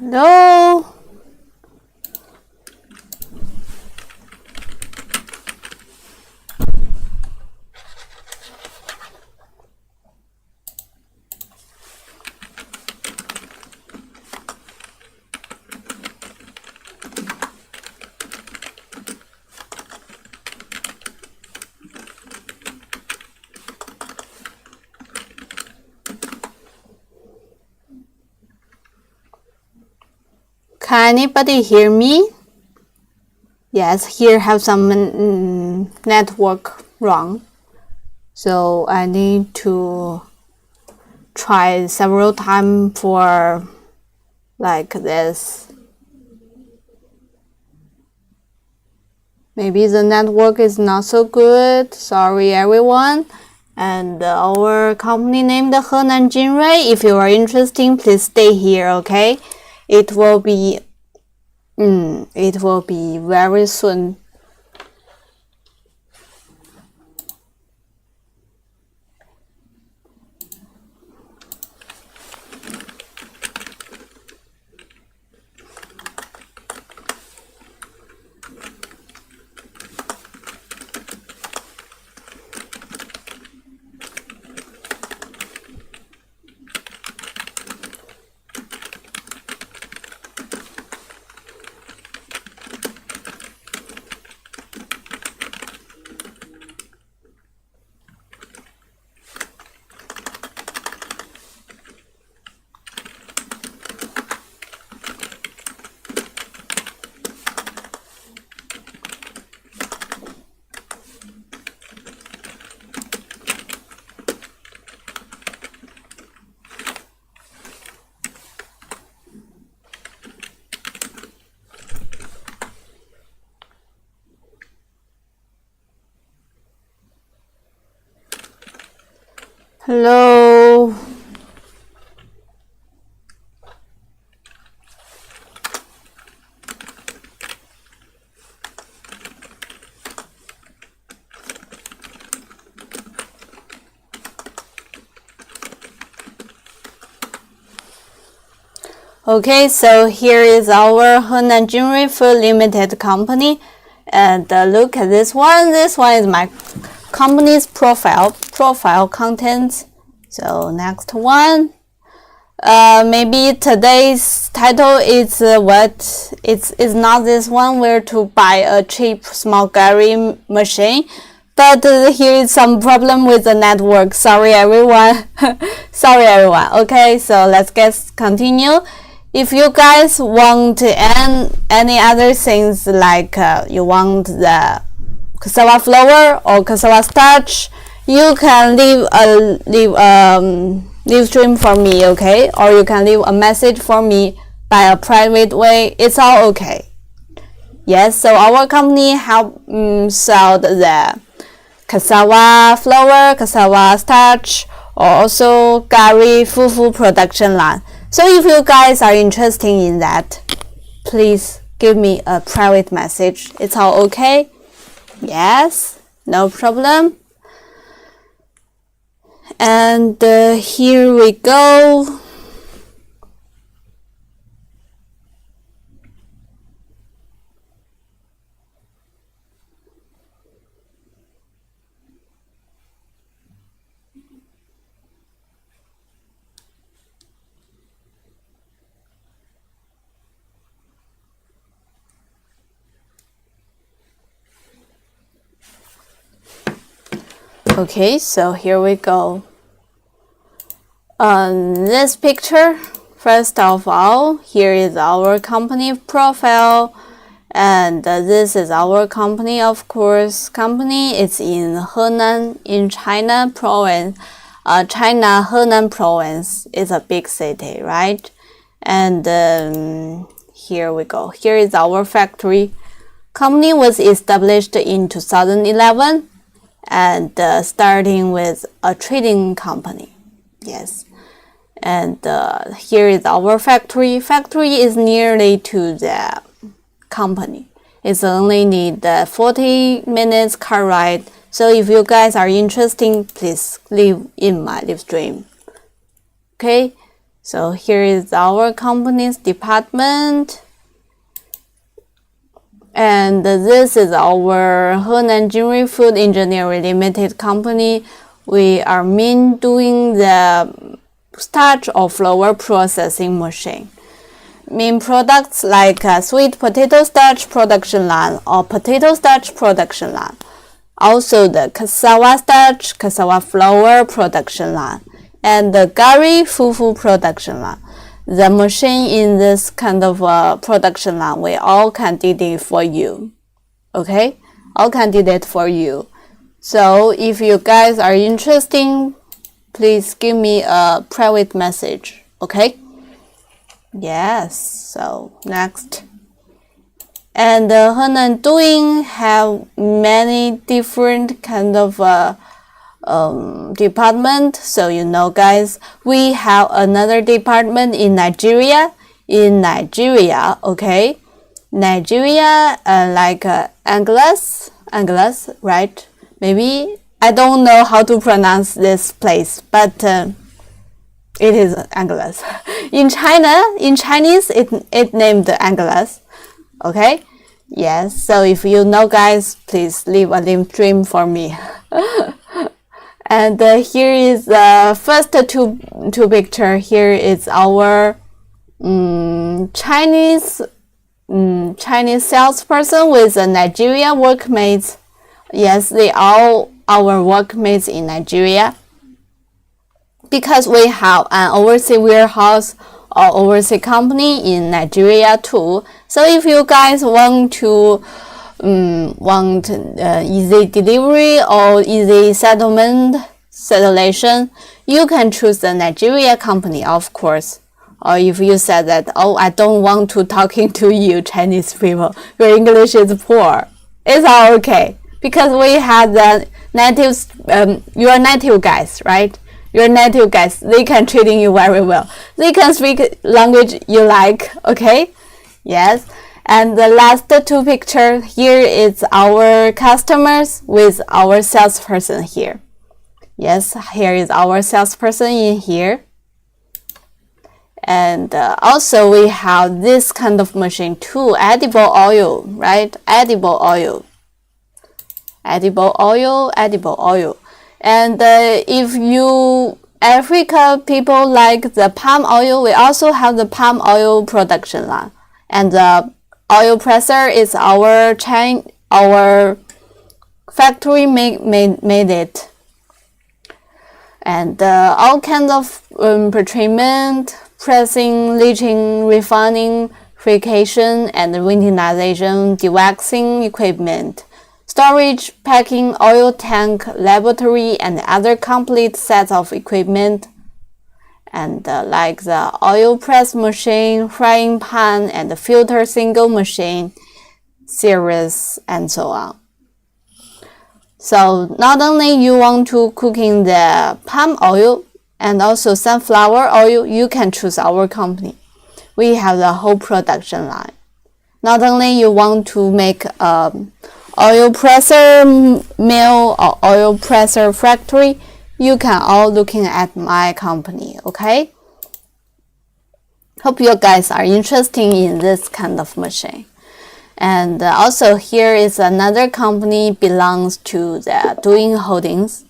Hello? Can anybody hear me? Yes, here have some network wrong. So I need to try several times for like this. Maybe the network is not so good. Sorry everyone. And our company named Henan Jinrui. If you are interested, please stay here, okay? It will be very soon. Hello. Okay, so here is our Henan Jinrui Food Limited company, and look at this one. This one is my company's profile content. So next one, maybe today's title is it's not this one where to buy a cheap small garri machine, but here is some problem with the network. Sorry everyone. Sorry everyone. Okay, so let's continue. If you guys want any other things like you want the cassava flour or cassava starch, you can leave stream for me, okay? Or you can leave a message for me by a private way. It's all okay. Yes, so our company help sell the cassava flour, cassava starch, or also garri fufu production line. So if you guys are interested in that, please give me a private message. It's all okay? Yes, no problem. And here we go. Okay, so here we go. This picture, first of all, here is our company profile, and this is our company, of course. Company is in Henan, in China province. China, Henan province is a big city, right? And here we go. Here is our factory. Company was established in 2011. And starting with a trading company. Yes. And here is our factory. Factory is nearly to the company. It's only need 40 minutes car ride. So if you guys are interested, please leave in my live stream. Okay. So here is our company's department. And this is our Henan Jinri Food Engineering Limited company. We are doing the starch or flour processing machine. Main products like sweet potato starch production line or potato starch production line. Also the cassava starch, cassava flour production line. And the garri fufu production line. The machine in this kind of production line, we all candidate for you. Okay? All candidate for you. So if you guys are interested, please give me a private message. Okay? Yes. So next. And Henan doing have many different kind of department. So you know guys, we have another department in Nigeria. Okay, Nigeria, like Angeles, right? Maybe I don't know how to pronounce this place, but it is Angeles. In Chinese, it named Angeles. Okay, yes. So if you know guys, please leave a live stream for me. And here is the first two picture. Here is our Chinese salesperson with a Nigeria workmates. Yes, they are our workmates in Nigeria. Because we have an overseas warehouse or overseas company in Nigeria too. So if you guys want to easy delivery or easy settlation, you can choose the Nigeria company, of course. Or if you said that, oh, I don't want to talking to you Chinese people, your English is poor, it's all okay. Because we have the natives, your native guys, right? Your native guys, they can treating you very well. They can speak language you like, okay? Yes. And the last two pictures, here is our customers with our salesperson here. Yes, here is our salesperson in here. And also we have this kind of machine too, edible oil, right? Edible oil. And if you Africa people like the palm oil, we also have the palm oil production line. And the oil presser is our factory made it. And all kinds of pretreatment, pressing, leaching, refining, frication, and winterization, dewaxing equipment, storage, packing, oil tank, laboratory, and other complete sets of equipment. And like the oil press machine, frying pan, and the filter single machine series, and so on. So not only you want to cooking the palm oil and also sunflower oil, you can choose our company. We have the whole production line. Not only you want to make oil presser mill or oil presser factory, you can all looking at my company, okay? Hope you guys are interested in this kind of machine. And also here is another company belongs to the Doing Holdings.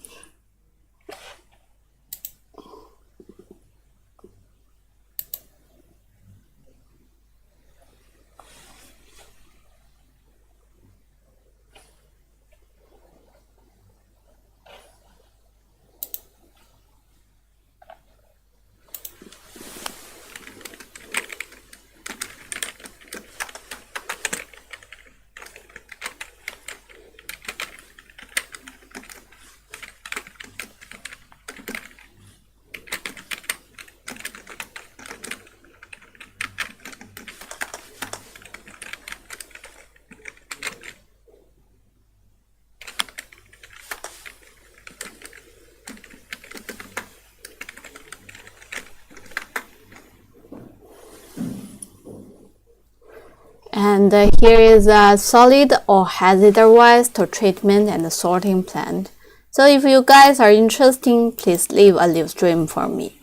And here is a solid or hazard-wise to treatment and sorting plant. So if you guys are interested, please leave a live stream for me.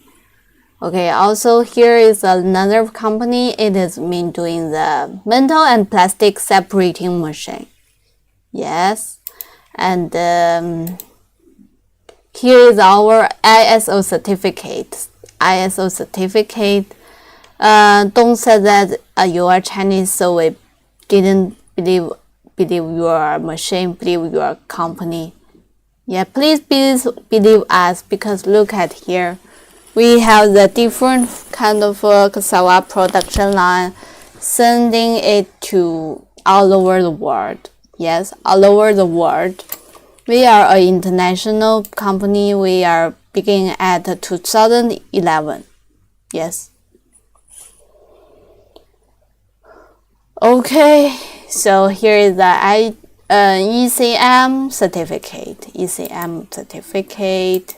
Okay, also here is another company. It is me doing the metal and plastic separating machine. Yes, and here is our ISO certificate. ISO certificate. Don't say that you are Chinese, so we didn't believe your machine, believe your company. Yeah, please believe us, because look at here. We have the different kind of cassava production line, sending it to all over the world. Yes, all over the world. We are an international company. We are beginning at 2011. Yes. Okay, so here is the ECM certificate. ECM certificate.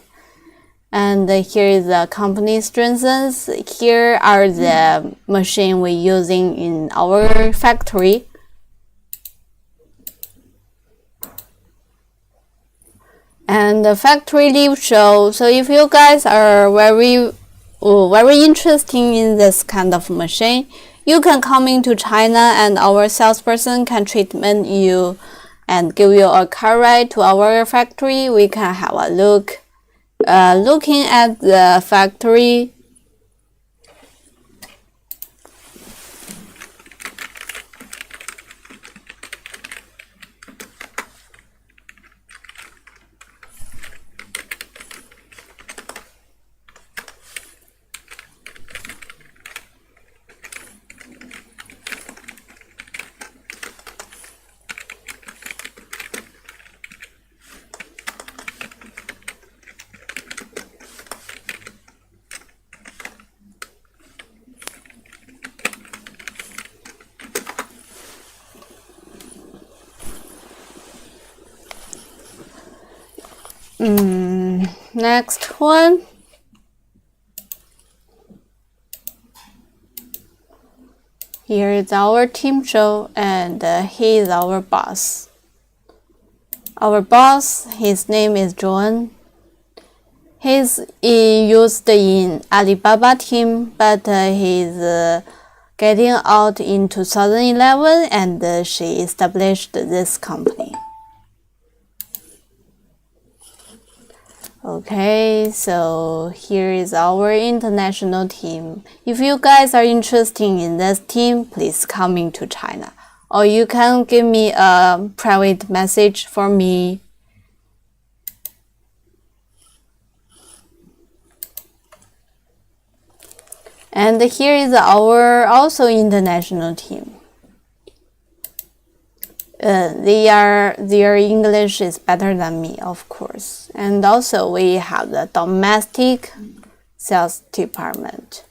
And here is the company strengths. Here are the machine we're using in our factory. And the factory leaf show. So if you guys are very interested in this kind of machine, you can come into China and our salesperson can treatment you and give you a car ride to our factory. We can have a look. Looking at the factory, next one. Here is our team show, and he is our boss. Our boss, his name is John. He's used in Alibaba team, but he's getting out in 2011, and she established this company. Okay, so here is our international team. If you guys are interested in this team, please come into China. Or you can give me a private message for me. And here is our also international team. Their English is better than me, of course. And also we have the domestic sales department,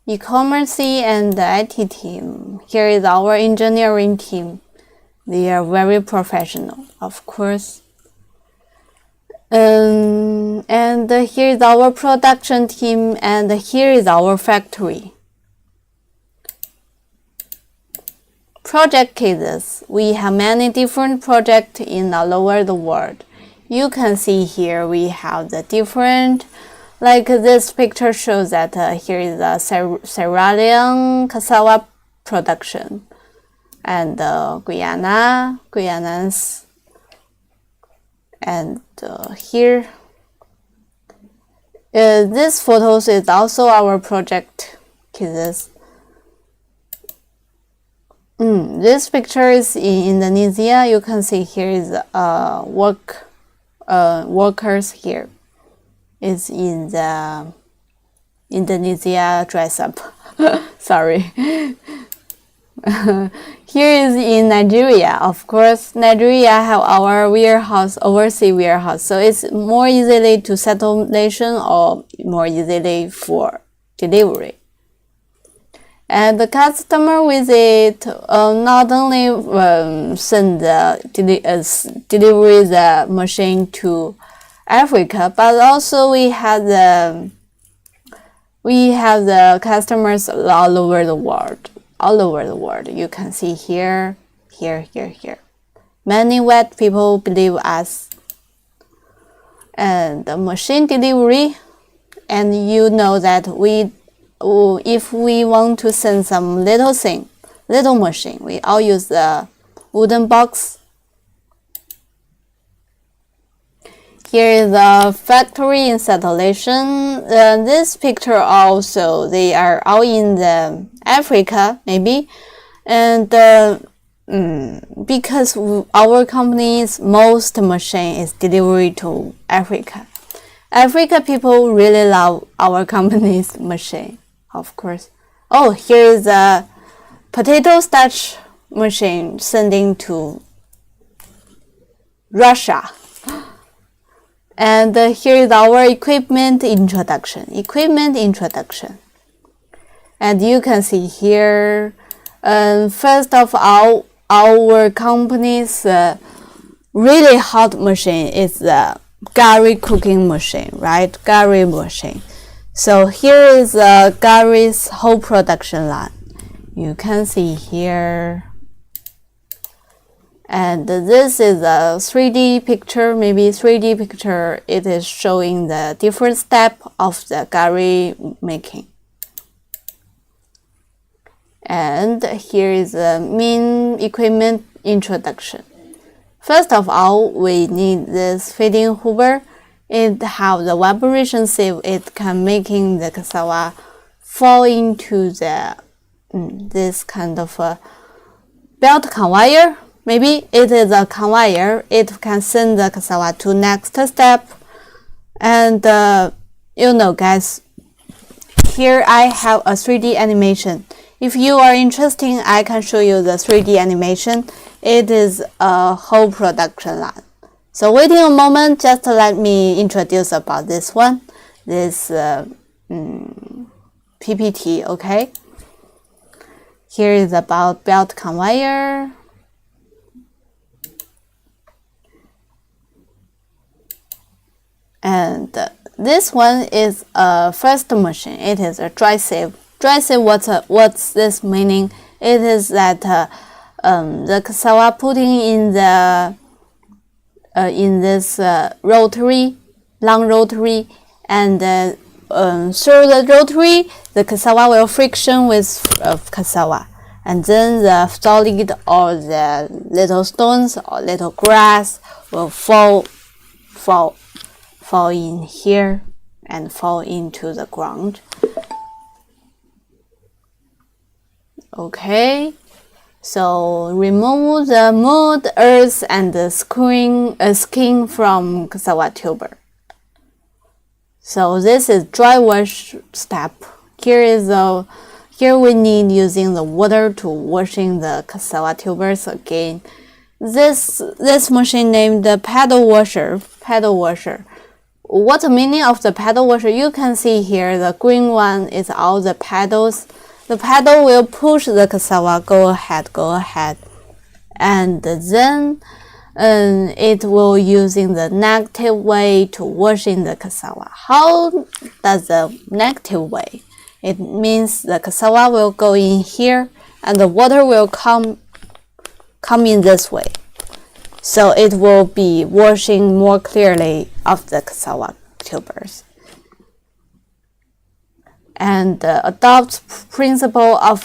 e-commerce and the IT team. Here is our engineering team. They are very professional, of course. And here is our production team, and here is our factory. Project cases. We have many different projects in all over the world. You can see here we have the different, like this picture shows that here is the Sierra Leone cassava production, and Guyana's, and here this photos is also our project cases. This picture is in Indonesia. You can see here is workers here. It's in the Indonesia dress up. Sorry. Here is in Nigeria. Of course, Nigeria have our warehouse, overseas warehouse, so it's more easily to settle nation or more easily for delivery. And the customer visit not only send delivery the machine to Africa, but also we have the customers all over the world. All over the world. You can see here. Many white people believe us. And the machine delivery and you know that if we want to send some little machine, we all use the wooden box. Here is the factory installation. This picture also, they are all in the Africa, maybe. And because our company's most machine is delivery to Africa. Africa people really love our company's machine, of course. Oh, here is a potato starch machine sending to Russia. And here is our equipment introduction. And you can see here, first of all, our company's really hot machine is the garri cooking machine, right? Garri machine. So here is garri's whole production line. You can see here. And this is a 3D picture, maybe 3D picture. It is showing the different step of the garri making. And here is the main equipment introduction. First of all, we need this feeding hoover. It has the vibration sieve. It can making the cassava fall into the this kind of a belt conveyor. Maybe it is a conveyor. It can send the cassava to next step. And you know, guys, here I have a 3D animation. If you are interested, I can show you the 3D animation. It is a whole production line. So waiting a moment, just let me introduce about this one, this PPT, okay? Here is about belt conveyor. And this one is a first machine. It is a dry sieve. Dry sieve, what's this meaning? It is that the cassava putting in the in this rotary, long rotary, and through the rotary, the cassava will friction with cassava, and then the solid or the little stones or little grass will fall in here and fall into the ground. Okay, so remove the mud, earth, and the skin from cassava tuber. So this is dry wash step. Here we need using the water to washing the cassava tubers again. This machine named the paddle washer. What's the meaning of the paddle washer? You can see here the green one is all the paddles. The paddle will push the cassava, go ahead, and then it will using the negative way to washing the cassava. How does the negative way? It means the cassava will go in here and the water will come in this way. So it will be washing more clearly of the cassava tubers. And adopts principle of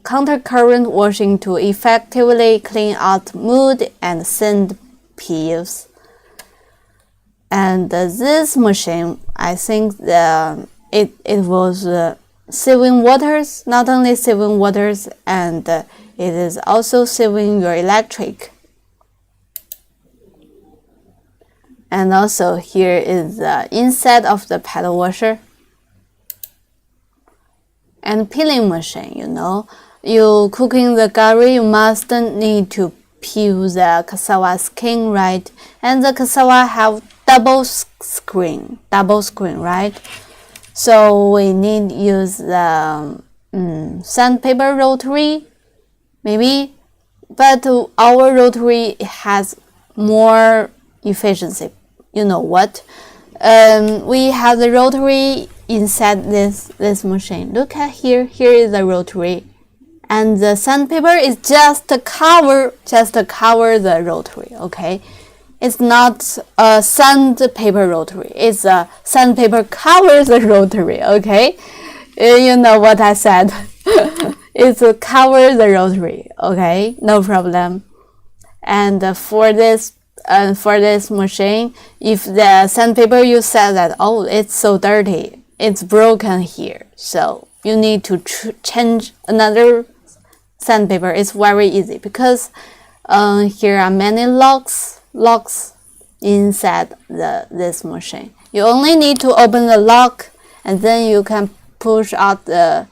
countercurrent washing to effectively clean out mud and sand peels. And this machine, I think it was saving waters, not only saving waters, and it is also saving your electric. And also here is the inside of the paddle washer. And peeling machine, you know, you cooking the garri, you must need to peel the cassava skin, right? And the cassava have double screen, right? So we need use the sandpaper rotary, maybe, but our rotary has more efficiency. You know what? We have the rotary inside this machine. Look at here. Here is the rotary, and the sandpaper is just to cover the rotary. Okay, It's not a sandpaper rotary. It's a sandpaper covers the rotary. Okay, you know what I said. It's a cover the rotary. Okay, no problem. And for this machine, if the sandpaper you said that, oh, it's so dirty, it's broken here, so you need to change another sandpaper. It's very easy because here are many locks inside this machine. You only need to open the lock, and then you can push out the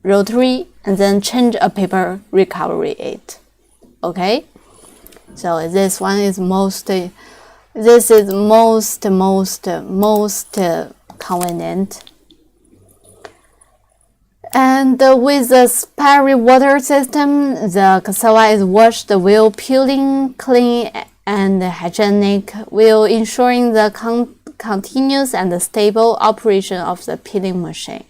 rotary and then change a paper, recovery it. Okay, so this one is most convenient. And with the Sperry water system, the cassava is washed while peeling, clean and hygienic, while ensuring the continuous and stable operation of the peeling machine.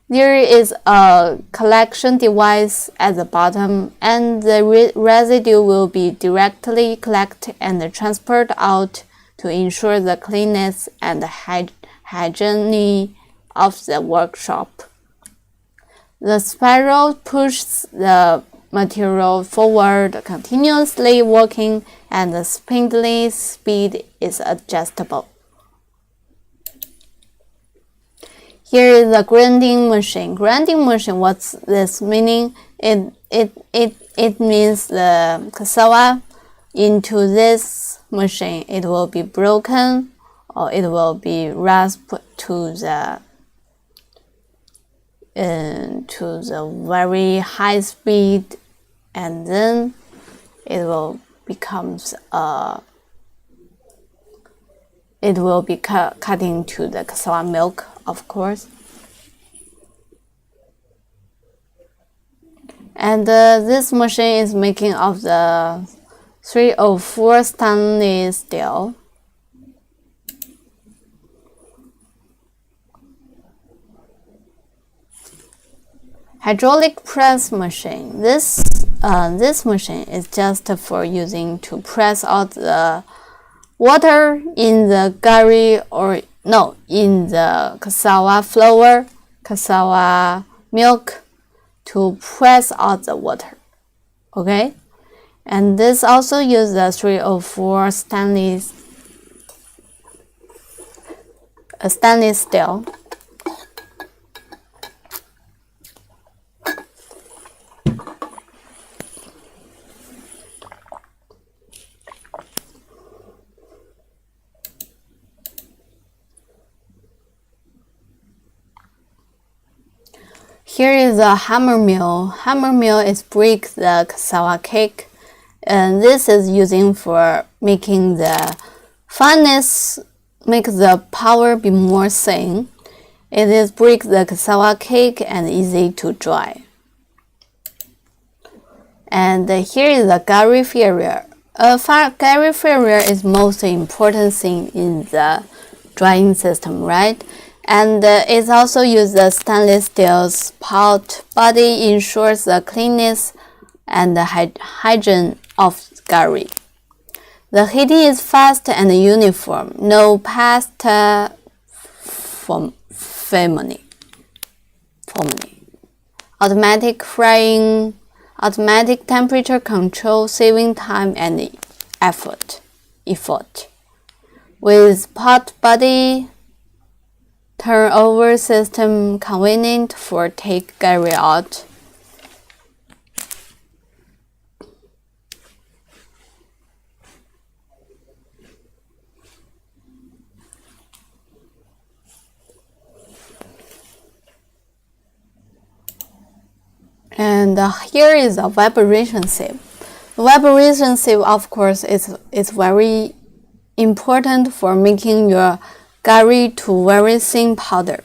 There is a collection device at the bottom, and the residue will be directly collected and transferred out to ensure the cleanness and hygiene of the workshop. The spiral pushes the material forward, continuously working, and the spindly speed is adjustable. Here is the grinding machine. Grinding machine, what's this meaning? It means the cassava into this machine, it will be broken or it will be rasped to the very high speed, and then it will be cut into the cassava milk, of course. And this machine is making of the 304 stainless steel. Hydraulic press machine. This machine is just for using to press out the water in the garri in the cassava flour, cassava milk, to press out the water. Okay, and this also uses the 304 stainless steel. Here is a hammer mill. Hammer mill is break the cassava cake, and this is using for making the fineness, make the powder be more thin. It is break the cassava cake and easy to dry. And here is the garri furrier. Garri furrier is most important thing in the drying system, right? And it also uses the stainless steel pot body, ensures the cleanness and the hygiene of garri. The heating is fast and uniform, no past forming. Automatic frying, automatic temperature control, saving time and effort. With pot body, turnover system convenient for take garri out. And here is a vibration sieve. The vibration sieve, of course, is very important for making your garri to very thin powder,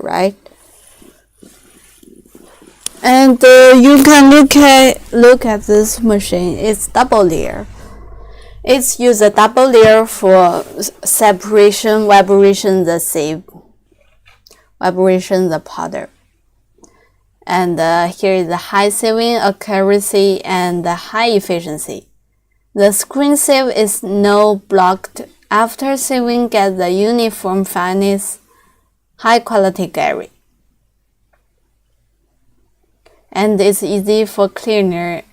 right? And you can look at this machine. It's double layer. It's use a double layer for separation, vibration the sieve, vibration the powder. And here is the high sieving accuracy and the high efficiency. The screen save is no blocked. After saving, get the uniform fineness, high quality garri. And it's easy for cleaning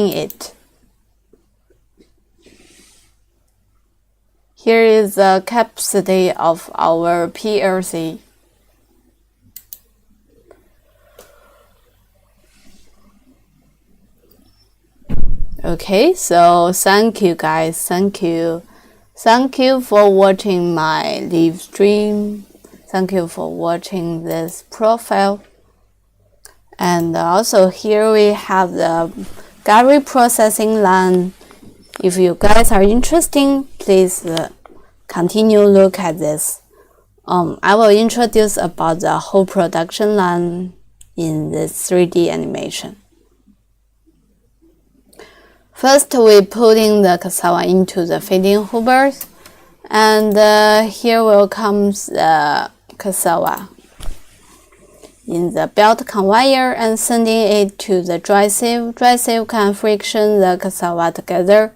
it. Here is the capacity of our PLC. Okay, so thank you guys, thank you. Thank you for watching my live stream. Thank you for watching this profile. And also here we have the garri processing line. If you guys are interested, please continue look at this. I will introduce about the whole production line in this 3D animation. First, we putting the cassava into the feeding hoobers, and here will comes the cassava in the belt conveyor and sending it to the dry sieve. Dry sieve can friction the cassava together,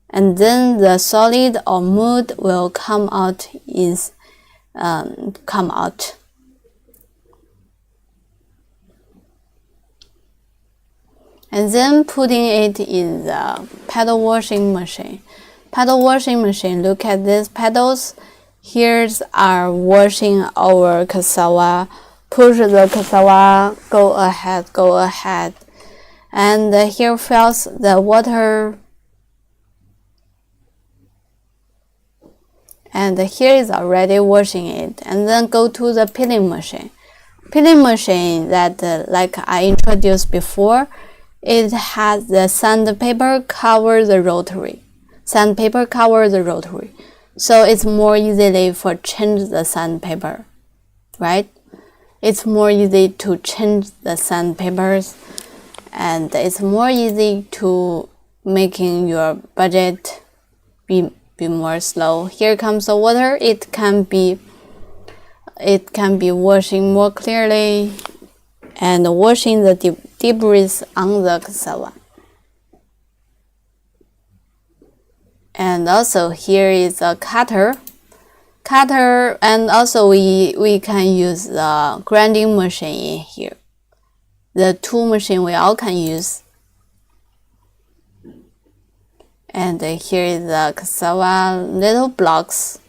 and then the solid or mud will come out. And then putting it in the paddle washing machine. Paddle washing machine, look at these paddles. Here's our washing our cassava. Push the cassava, go ahead. And here fills the water. And here is already washing it. And then go to the peeling machine. Peeling machine that like I introduced before, it has the sandpaper cover the rotary. Sandpaper cover the rotary. So it's more easily for change the sandpaper, right? It's more easy to change the sandpapers, and it's more easy to making your budget be more slow. Here comes the water. It can be washing more clearly and washing the debris on the cassava. And also here is a cutter, and also we can use the grinding machine in here. The tool machine we all can use. And here is the cassava little blocks.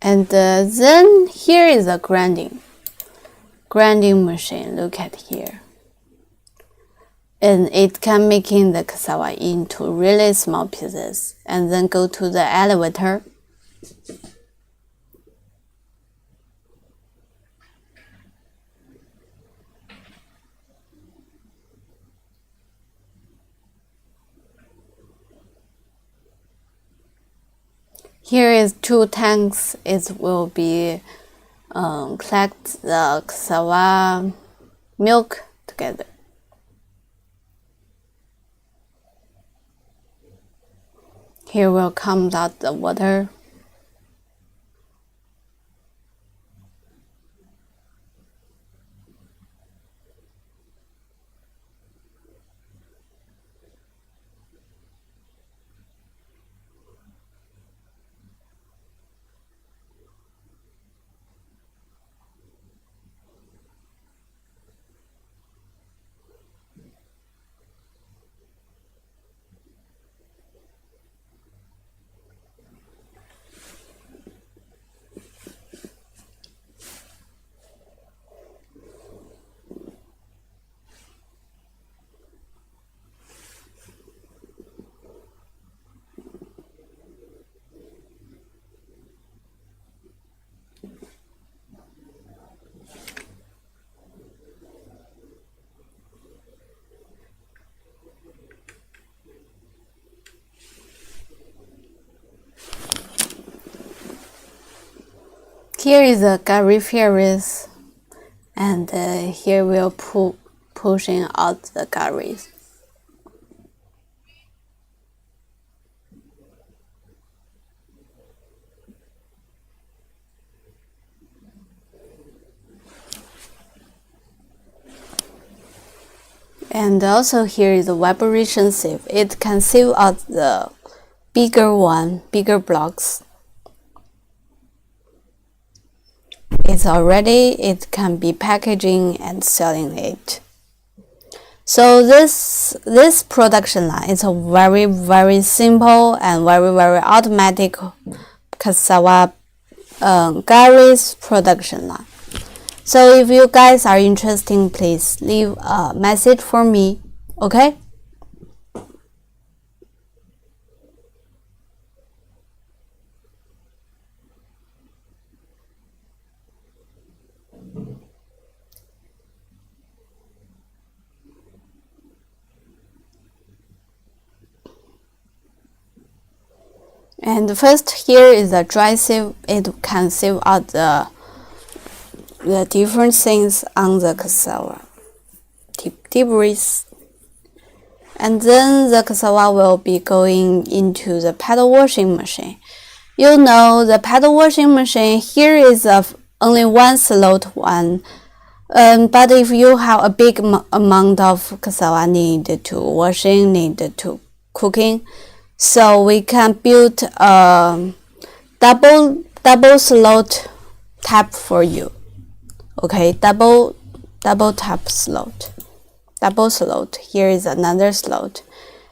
And then here is a grinding machine. Look at here. And it can making the cassava into really small pieces. And then go to the elevator. Here is 2 tanks. It will be collect the cassava milk together. Here will come out the water. Here is a garri fairies, and here we'll pushing out the garris. And also here is the vibration sieve. It can sieve out the bigger blocks. It's already, it can be packaging and selling it. So this production line is a very simple and very automatic cassava garri's production line. So if you guys are interested, please leave a message for me, okay? And first here is a dry sieve. It can sieve out the different things on the cassava debris. And then the cassava will be going into the paddle washing machine. You know, the paddle washing machine here is only one slot one. But if you have a big amount of cassava need to washing, need to cooking, so we can build a double slot tap for you. Okay, double tap slot. Double slot. Here is another slot,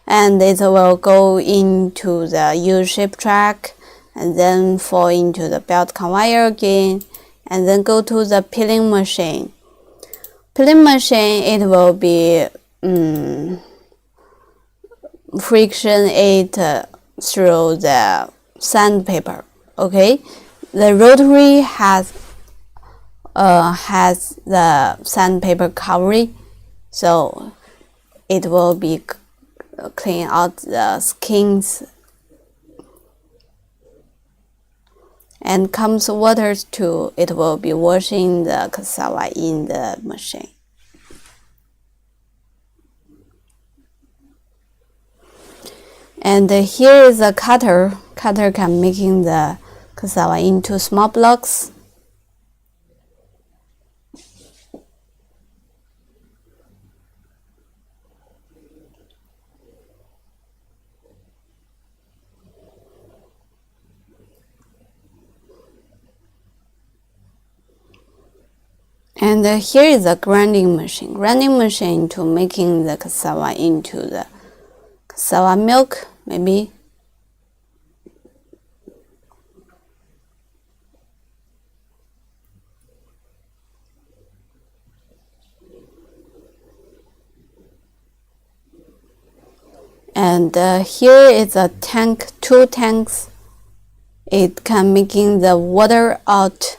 and it will go into the U-shaped track, and then fall into the belt conveyor again, and then go to the peeling machine. Peeling machine, it will be friction it through the sandpaper. Okay, the rotary has the sandpaper covering, so it will be clean out the skins, and comes water too. It will be washing the cassava in the machine. And here is a cutter. Cutter can making the cassava into small blocks. And here is a grinding machine. Grinding machine to making the cassava into the cassava milk, maybe. And here is a tank, 2 tanks. It can making the water out.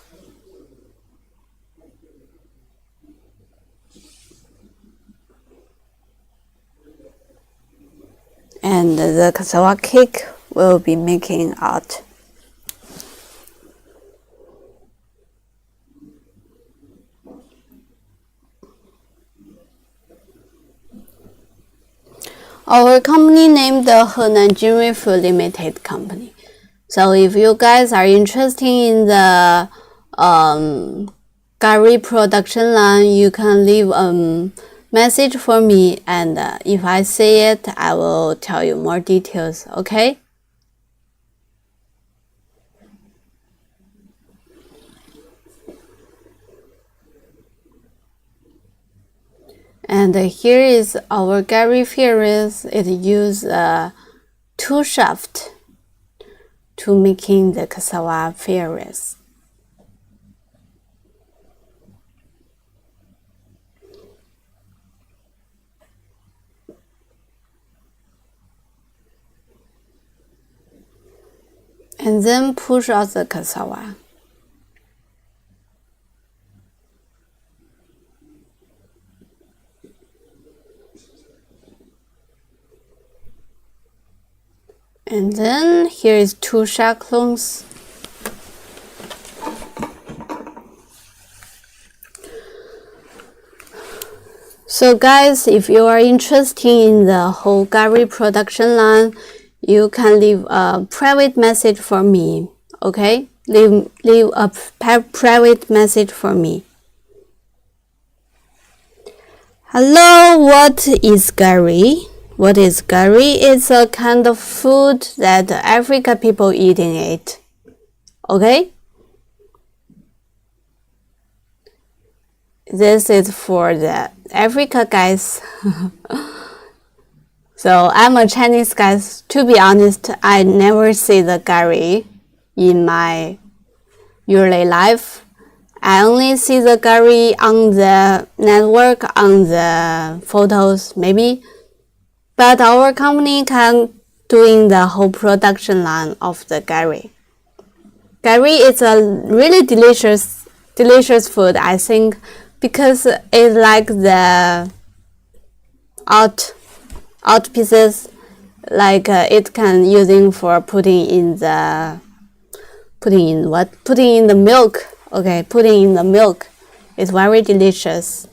And the cassava cake will be making out. Our company named the Henan Jinrui Food Limited Company. So if you guys are interested in the garri production line, you can leave a message for me, and if I see it, I will tell you more details, okay? And here is our garri furnace. It uses 2 shafts to making the cassava furnace. And then push out the cassava. And then here is 2 shackles. So guys, if you are interested in the whole garri production line, you can leave a private message for me, okay? Leave a private message for me. Hello, what is garri? What is garri? It's a kind of food that Africa people eating it. Okay? This is for the Africa guys. So I'm a Chinese guy. To be honest, I never see the garri in my yearly life. I only see the garri on the network, on the photos maybe. But our company can doing the whole production line of the garri. Garri is a really delicious food, I think, because it's like the out pieces, like it can using for putting in the milk. Okay, putting in the milk. It's very delicious.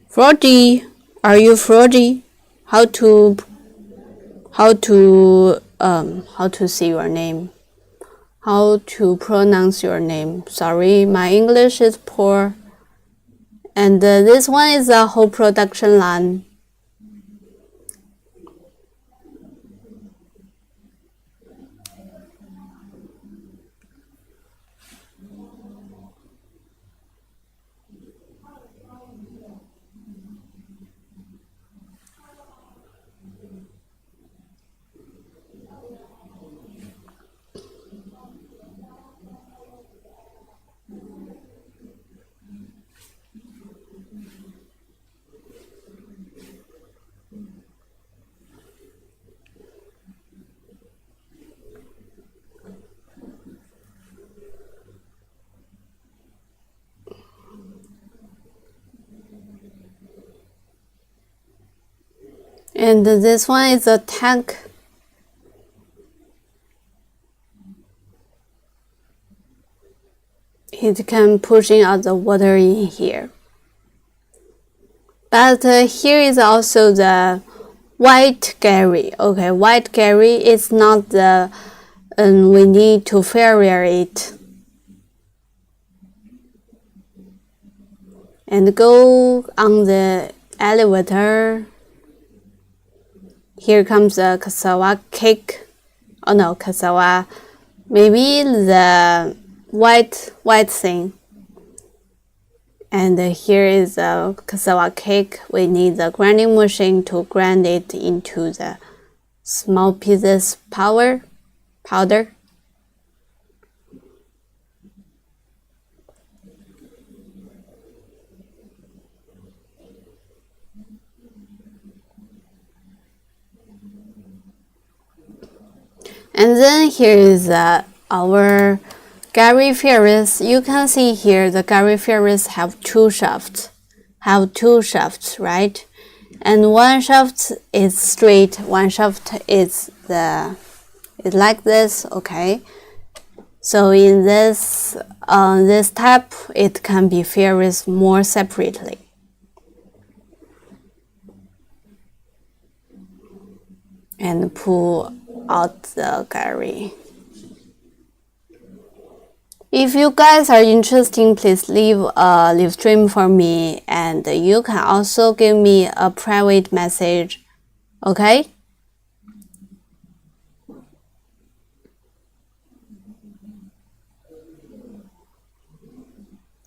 Froggy, are you Froggy? How to say your name? How to pronounce your name? Sorry, my English is poor. And this one is a whole production line. And this one is a tank. It can pushing out the water in here. But here is also the white garri. Okay, white garri is not the we need to filter it. And go on the elevator. Here comes the cassava cake. Oh no, cassava. Maybe the white thing. And here is the cassava cake. We need the grinding machine to grind it into the small pieces powder. And then here is our garri ferris. You can see here the garri ferris have two shafts, right? And one shaft is straight, one shaft is like this. Okay. So in this type, it can be ferris more separately. And pull out the garri. If you guys are interested, please leave a live stream for me, and you can also give me a private message. Okay?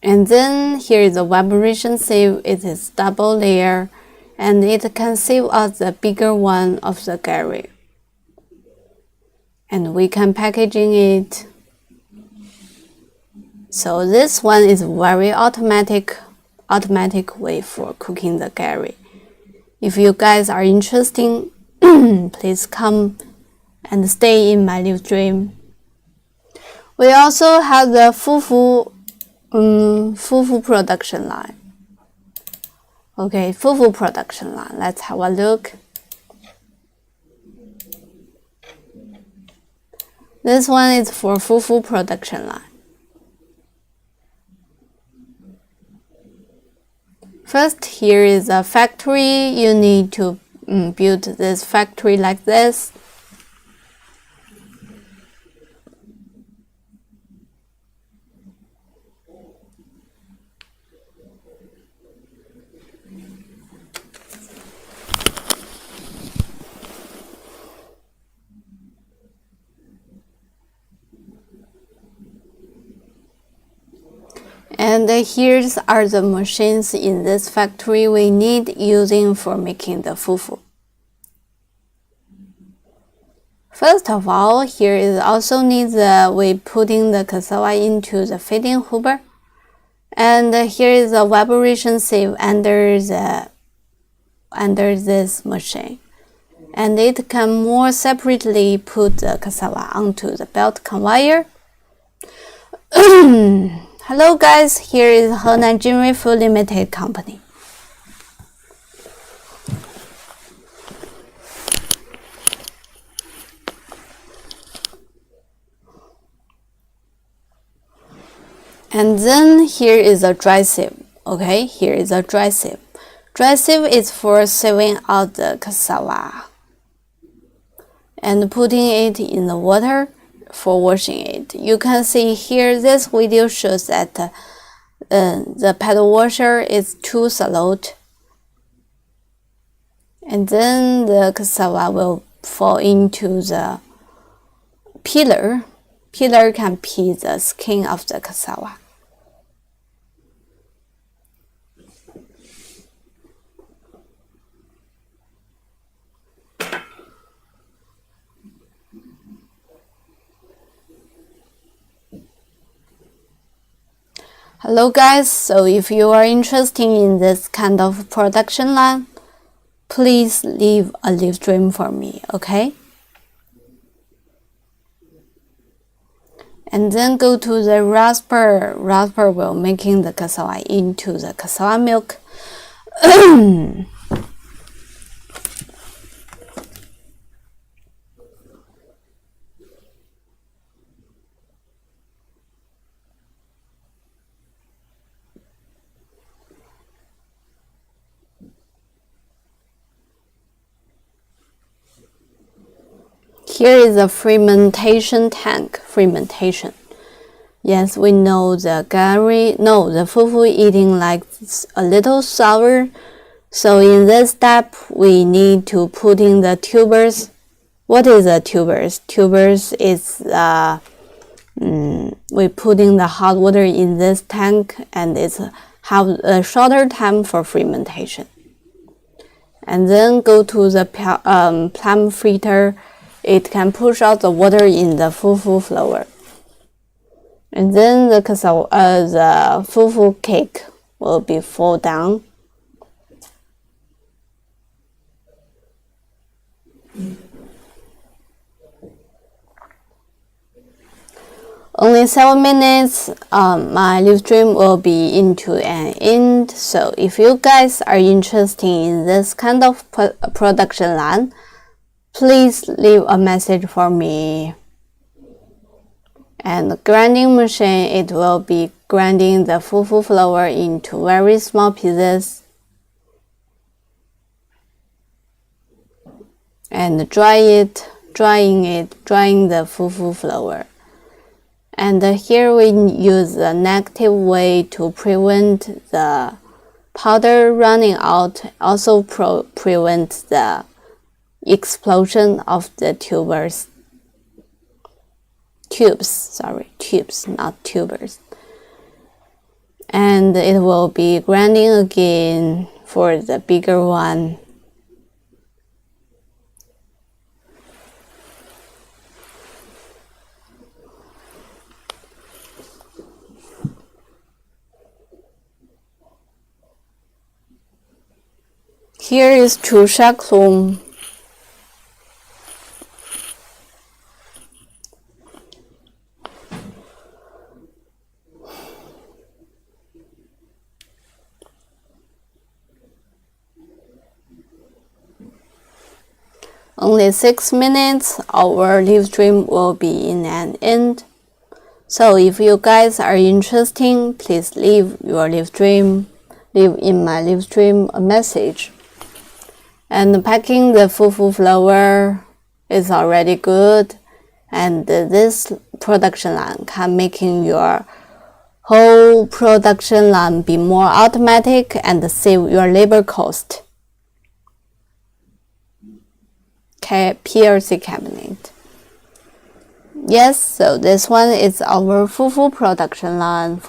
And then here is the vibration sieve. It is double layer, and it can sieve out the bigger one of the garri. And we can packaging it. So this one is very automatic way for cooking the garri. If you guys are interested, please come and stay in my live stream. We also have the fufu production line. Okay, fufu production line. Let's have a look. This one is for fufu production line. First, here is a factory. You need to build this factory like this. And here are the machines in this factory we need using for making the fufu. First of all, here is also need the we putting the cassava into the feeding hoover. And here is the vibration sieve under this machine. And it can more separately put the cassava onto the belt conveyor. Hello guys, here is Henan Jinri Food Limited Company. And then here is a dry sieve. Okay, here is a dry sieve. Dry sieve is for sieving out the cassava and putting it in the water for washing it. You can see here this video shows that the paddle washer is too slow, and then the cassava will fall into the peeler. Peeler can peel the skin of the cassava. Hello guys, so if you are interested in this kind of production line, please leave a live stream for me, okay? And then go to the rasper. Rasper will making the cassava into the cassava milk. Here is a fermentation tank. Fermentation. Yes, we know the garri. No, the fufu eating like a little sour. So in this step, we need to put in the tubers. What is the tubers? Tubers is we put in the hot water in this tank, and it's have a shorter time for fermentation. And then go to the plum filter. It can push out the water in the fufu flour. And then the fufu cake will be fall down. Only 7 minutes, my live stream will be into an end. So if you guys are interested in this kind of production line, please leave a message for me. And the grinding machine, it will be grinding the fufu flour into very small pieces and drying the fufu flour. And here we use a negative way to prevent the powder running out, also prevent the explosion of the tubes, not tubers. And it will be grinding again for the bigger one. Here is Chushaklum. Only 6 minutes, our live stream will be in an end. So if you guys are interested, please leave your live stream, leave in my live stream a message. And packing the fufu flour is already good, and this production line can making your whole production line be more automatic and save your labor cost. PLC cabinet. Yes, so this one is our fufu production line.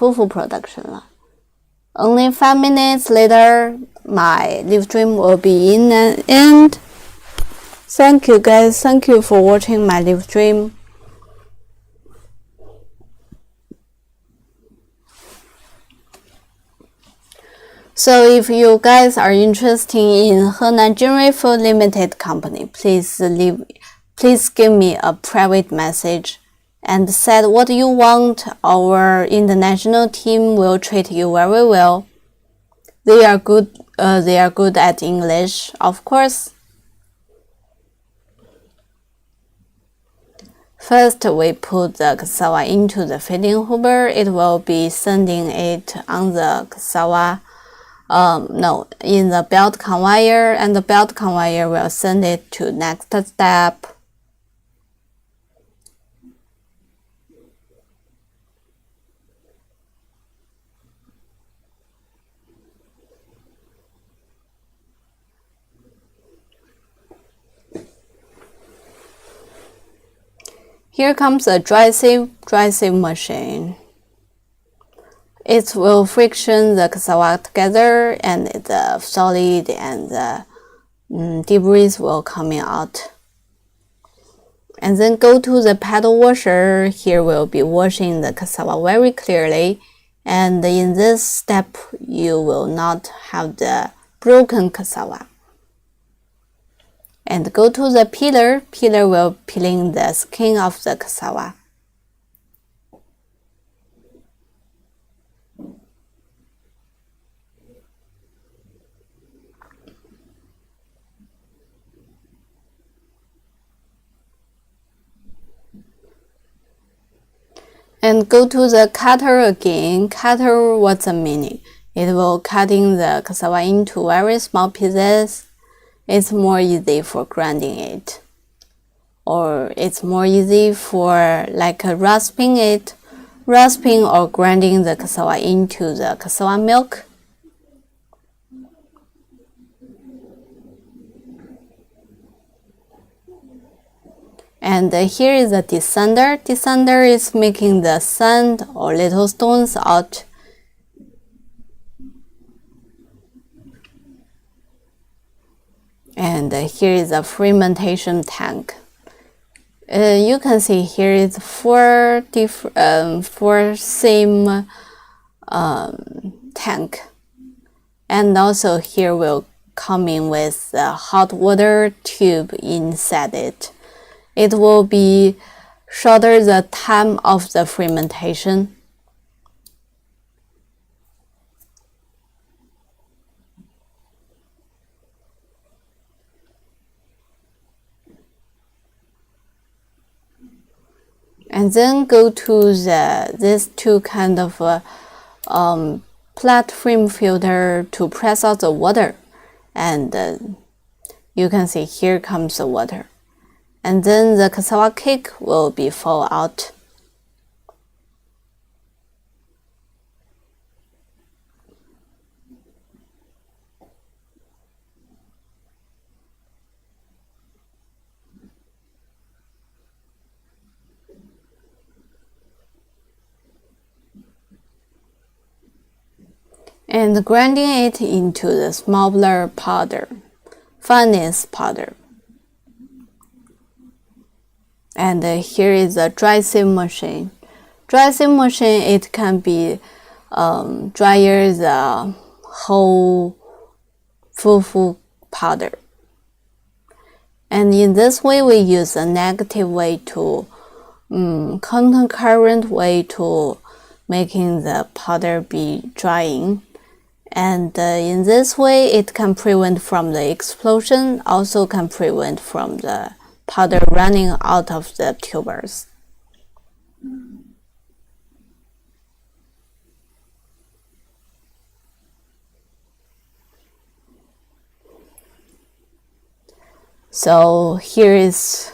Only 5 minutes later, my live stream will be in an end. Thank you guys. Thank you for watching my live stream. So if you guys are interested in Henan General Food Limited Company, please give me a private message and said what you want. Our international team will treat you very well. They are good at English, of course. First, we put the cassava into the feeding hoover. It will be sending it on the cassava, in the belt conveyor, and the belt conveyor will send it to next step. Here comes a dry sieve machine. It will friction the cassava together, and the solid and the debris will coming out. And then go to the paddle washer. Here we'll be washing the cassava very clearly. And in this step, you will not have the broken cassava. And go to the peeler. Peeler will peeling the skin of the cassava. And go to the cutter again. Cutter, what's the meaning? It will cutting the cassava into very small pieces. It's more easy for grinding it. Or it's more easy for like rasping or grinding the cassava into the cassava milk. And here is a descender. Descender is making the sand or little stones out. And here is a fermentation tank. You can see here is four same tank. And also here will come in with a hot water tube inside it. It will be shorter the time of the fermentation. And then go to this two kind of platform filter to press out the water. And you can see here comes the water. And then the cassava cake will be fall out. And grinding it into the smaller powder, finest powder. And here is a dry sieve machine. Dry sieve machine, it can be dryer the whole fufu powder. And in this way, we use a negative way to current way to making the powder be drying. And in this way, it can prevent from the explosion, also can prevent from the powder running out of the tubers. So here is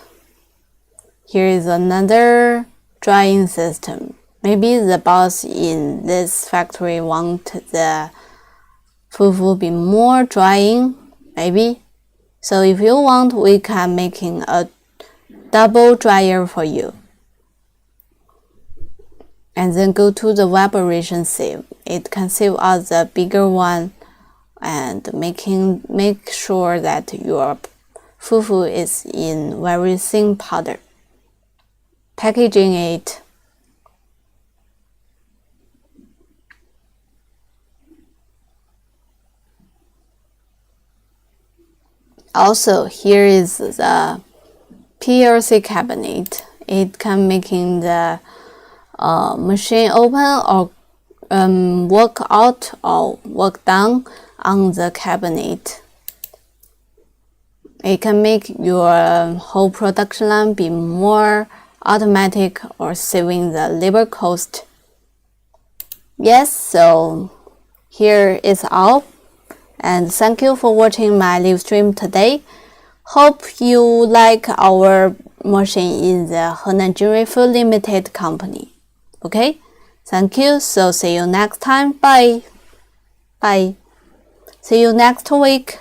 another drying system. Maybe the boss in this factory want the fufu be more drying, maybe. So if you want, we can making a double dryer for you. and then go to the vibration save. It can save as a bigger one, and make sure that your fufu is in very thin powder. Packaging it. Also, here is the PLC cabinet. It can making the machine open or work out or work down on the cabinet. It can make your whole production line be more automatic or saving the labor cost. Yes, so here is all. And thank you for watching my live stream today. Hope you like our machine in the Henan Jewelry Food Limited company. Okay, thank you. So see you next time. Bye. Bye. See you next week.